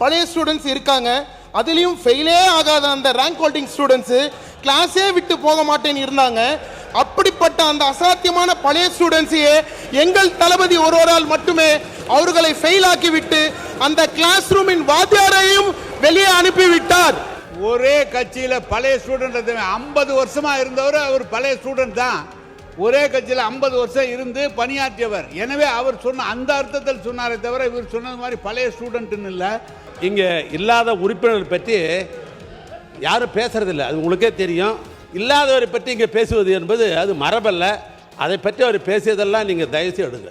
பழைய ஸ்டூடெண்ட்ஸ் இருக்காங்க. அதுலேயும் ஃபெயிலே ஆகாத அந்த ரேங்க் ஹோல்டிங் ஸ்டூடெண்ட்ஸு கிளாஸே விட்டு போக மாட்டேன்னு இருந்தாங்க. அப்படிப்பட்ட அந்த அசாத்தியமான பழைய ஸ்டூடெண்ட்ஸையே எங்கள் தளபதி ஒருவரால் மட்டுமே அவர்களை ஃபெயில் ஆக்கிவிட்டு அந்த கிளாஸ் ரூமின் வாத்தியாரையும் வெளியே அனுப்பிவிட்டார். ஒரே கட்சியில் பழைய ஸ்டூடெண்ட் 50 வருஷமா இருந்தவர் அவர் பழைய ஸ்டூடெண்ட் தான். ஒரே கட்சியில் 50 வருஷம் இருந்து பணியாற்றியவர். எனவே அவர் சொன்ன அந்த அர்த்தத்தில் சொன்னாரே தவிர இவர் சொன்னது மாதிரி பழைய ஸ்டூடெண்ட்னு இல்லை. இங்கே இல்லாத உறுப்பினர்கள் பற்றி யாரும் பேசுறதில்லை, அது உங்களுக்கே தெரியும். இல்லாதவரை பற்றி இங்கே பேசுவது என்பது அது மரபல்ல. அதை பற்றி அவர் பேசியதெல்லாம் நீங்கள் தயவுசெய்து எடுங்க.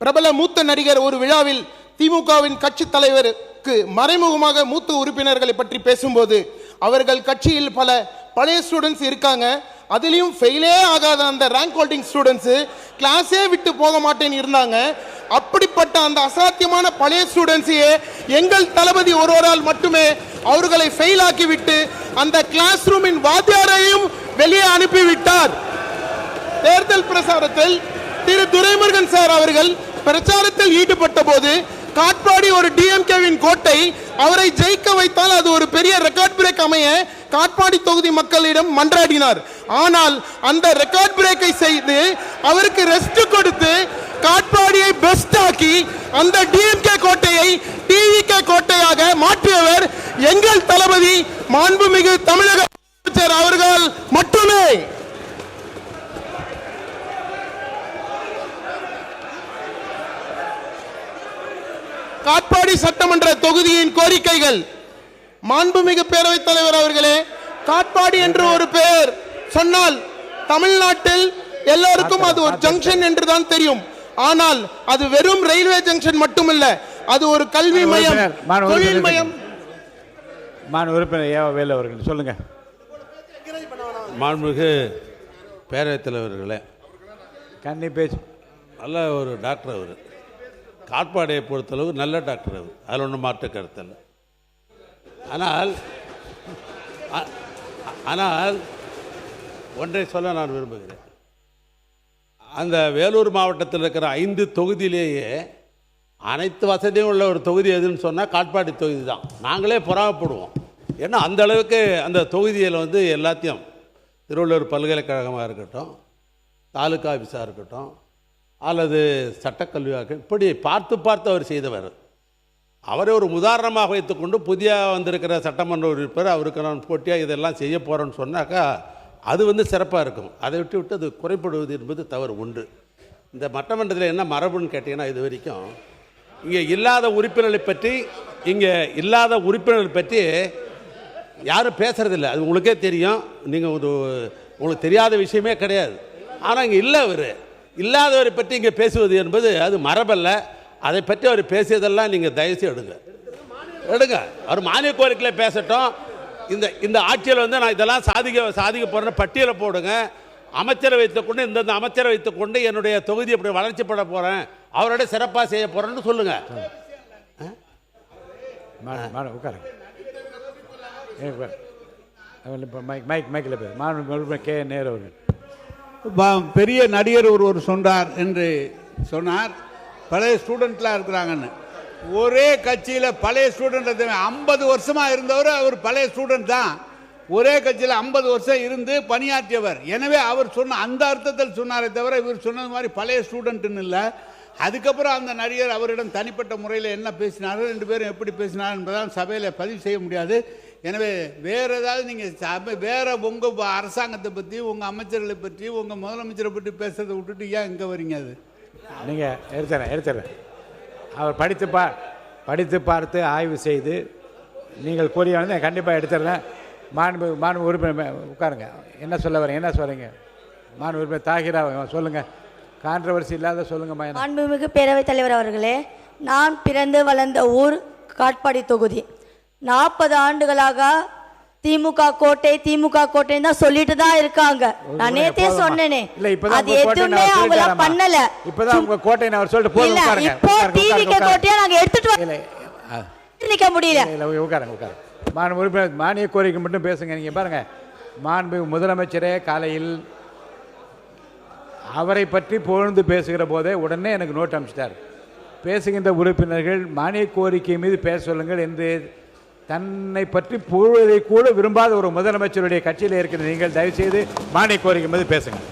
பிரபல மூத்த நடிகர் ஒரு விழாவில் திமுகவின் கட்சி தலைவருக்கு மறைமுகமாக மூத்த உறுப்பினர்களை பற்றி பேசும்போது அவர்கள் கட்சியில் பல பழைய ஸ்டூடெண்ட்ஸ் இருக்காங்க. அதுலேயும் ஃபெயிலே ஆகாத அந்த ரேங்க் ஹோல்டிங் ஸ்டூடெண்ட்ஸு கிளாஸே விட்டு போக மாட்டேன்னு இருந்தாங்க. அப்படிப்பட்ட அந்த அசாத்தியமான பழைய ஸ்டூடெண்ட்ஸையே எங்கள் தளபதி ஒருவரால் மட்டுமே அவர்களை ஃபெயில் ஆக்கிவிட்டு அந்த கிளாஸ் ரூமின் வாத்தியாரையும் வெளியே அனுப்பிவிட்டார். தேர்தல் பிரசாரத்தில் திரு துரைமுருகன் சார் அவர்கள் பிரச்சாரத்தில் ஈடுபட்ட போது காட்பாடி ஒரு டிஎம்கேவின் கோட்டை, அவரை ஜெயிக்க வைத்தால் அது ஒரு பெரிய ரெக்கார்ட் பிரேக் அமைய காட்பாடி தொகுதி மக்களிடம் மன்றாடினார். ஆனால் அந்த ரெக்கார்ட் பிரேக்கை செய்து அவருக்கு ரெஸ்ட் கொடுத்து காட்பாடியை பெஸ்ட் ஆக்கி அந்த டிஎம்கே கோட்டையை டிவிகே கோட்டையாக மாற்றியவர் எங்கள் தளபதி மாண்புமிகு தமிழக முதலமைச்சர் அவர்கள் மட்டுமே. காட்பாடி சட்டமன்ற தொகுதியின் கோரிக்கைகள். மாண்புமிகு பேரவைத் தலைவர் அவர்களே, காட்பாடி என்று ஒரு பெயர் சொன்னால் தமிழ்நாட்டில் எல்லோருக்கும் அது ஒரு ஜங்ஷன் என்று தான் தெரியும். ஆனால் அது வெறும் ரயில்வே ஜங்ஷன் மட்டுமல்ல, அது ஒரு கல்வி மையம், தொழில் மையம். அவர்கள் சொல்லுங்க. மாண்புமிகு பேரவைத் தலைவர்களே, கண்ணி பேச்சு நல்ல ஒரு டாக்டர் அவர். காட்பாடியை பொறுத்தளவு நல்ல டாக்டர் அவர், அதில் ஒன்றும் மாற்று கருத்தல்ல. ஆனால் ஒன்றை சொல்ல நான் விரும்புகிறேன். அந்த வேலூர் மாவட்டத்தில் இருக்கிற 5 தொகுதியிலேயே அனைத்து வசதியும் உள்ள ஒரு தொகுதி எதுன்னு சொன்னால் காட்பாடி தொகுதி தான். நாங்களே பொறாமப்படுவோம். ஏன்னா அந்த அளவுக்கு அந்த தொகுதியில் எல்லாத்தையும் திருவள்ளூர் பல்கலைக்கழகமாக இருக்கட்டும், தாலுகா ஆஃபீஸாக இருக்கட்டும், அல்லது சட்டக்கல்வியாக இப்படி பார்த்து அவர் செய்தவர். அவரை ஒரு உதாரணமாக வைத்துக்கொண்டு புதிய வந்திருக்கிற சட்டமன்ற உறுப்பினர் அவருக்கு நான் போட்டியாக இதெல்லாம் செய்ய போகிறேன்னு சொன்னாக்கா அது சிறப்பாக இருக்கும். அதை விட்டு அது குறைப்படுவது என்பது தவறு உண்டு. இந்த மட்டமன்றத்தில் என்ன மரபுன்னு கேட்டிங்கன்னா, இது வரைக்கும் இங்கே இல்லாத உறுப்பினர்கள் பற்றி யாரும் பேசுகிறதில்லை, அது உங்களுக்கே தெரியும். நீங்கள் உங்களுக்கு தெரியாத விஷயமே கிடையாது. ஆனால் இங்கே இல்லை, அவர் இல்லாதவரை பற்றி இங்கே பேசுவது என்பது அது மரபல்ல. அதை பற்றி அவர் பேசியதெல்லாம் நீங்கள் தயவுசெய்து எடுங்க. அவர் மானிய கோரிக்கையில் பேசட்டும். இந்த ஆட்சியில் நான் இதெல்லாம் சாதிக்க போகிறேன்னு பட்டியலை போடுங்க. அமைச்சரை வைத்துக்கொண்டு இந்தந்த அமைச்சரை வைத்துக்கொண்டு என்னுடைய தொகுதி அப்படி வளர்ச்சிப்பட போகிறேன், அவரோட சிறப்பாக செய்ய போகிறேன்னு சொல்லுங்க. பெரிய நடிகர் ஒருவர் சொன்னார் என்று சொன்னார், பழைய ஸ்டூடெண்ட்லாம் இருக்கிறாங்கன்னு. ஒரே கட்சியில் பழைய ஸ்டூடெண்ட் 50 வருஷமா இருந்தவர் அவர் பழைய ஸ்டூடெண்ட் தான். ஒரே கட்சியில் 50 வருஷம் இருந்து பணியாற்றியவர். எனவே அவர் சொன்ன அந்த அர்த்தத்தில் சொன்னாரே தவிர இவர் சொன்னது மாதிரி பழைய ஸ்டூடெண்ட்னு இல்லை. அதுக்கப்புறம் அந்த நடிகர் அவரிடம் தனிப்பட்ட முறையில் என்ன பேசினார்கள், 2 பேரும் எப்படி பேசினார் என்பதால் சபையில் பதிவு செய்ய முடியாது. எனவே வேறு ஏதாவது நீங்கள் வேறு உங்கள் அரசாங்கத்தை பற்றி, உங்கள் அமைச்சர்களை பற்றி, உங்கள் முதலமைச்சரை பற்றி பேசுறதை விட்டுட்டு ஏன் இங்கே வரீங்க? அது நீங்கள் எடுத்துறேன். அவர் படித்து பார்த்து ஆய்வு செய்து நீங்கள் கூறிய கண்டிப்பாக எடுத்துடுறேன். மாண்பு உறுப்பினர் உட்காருங்க. என்ன சொல்கிறீங்க? மாண்பு உறுப்பினர் தாகிரா சொல்லுங்கள். கான்ட்ரவர்சி இல்லாத சொல்லுங்கம்மா. மாண்புமிகு பேரவைத் தலைவர் அவர்களே, நான் பிறந்து வளர்ந்த ஊர் காட்பாடி தொகுதி. 40 ஆண்டுகளாக திமுக கோட்டை தான் சொல்லிட்டு தான் இருக்காங்க. நான் நேத்தே சொன்னேனே, அது எதுவுமே அவங்கள பண்ணல. இப்பதான் உங்க கோட்டை அவர் சொல்லிட்டு போறாங்க. இப்போ டிவிகே கோட்டையை நாங்க எடுத்துட்டு நிக்க முடியல. உட்காருங்க. மாண்பு உறுப்பினர் மானிய கோரிக்கை மட்டும் பேசுங்க. நீங்க பாருங்க, மாண்பு முதலமைச்சரே காலையில் அவரை பற்றி புகழ்ந்து பேசுகிற போதே உடனே எனக்கு நோட் அனுப்பிச்சிட்டார். பேசுகின்ற உறுப்பினர்கள் மானிய கோரிக்கை மீது பேச சொல்லுங்கள் என்று தன்னை பற்றி புகழ்வதை கூட விரும்பாத ஒரு முதலமைச்சருடைய கட்சியில் இருக்கிற நீங்கள் தயவுசெய்து மானிய கோரிக்கை மீது பேசுங்கள்.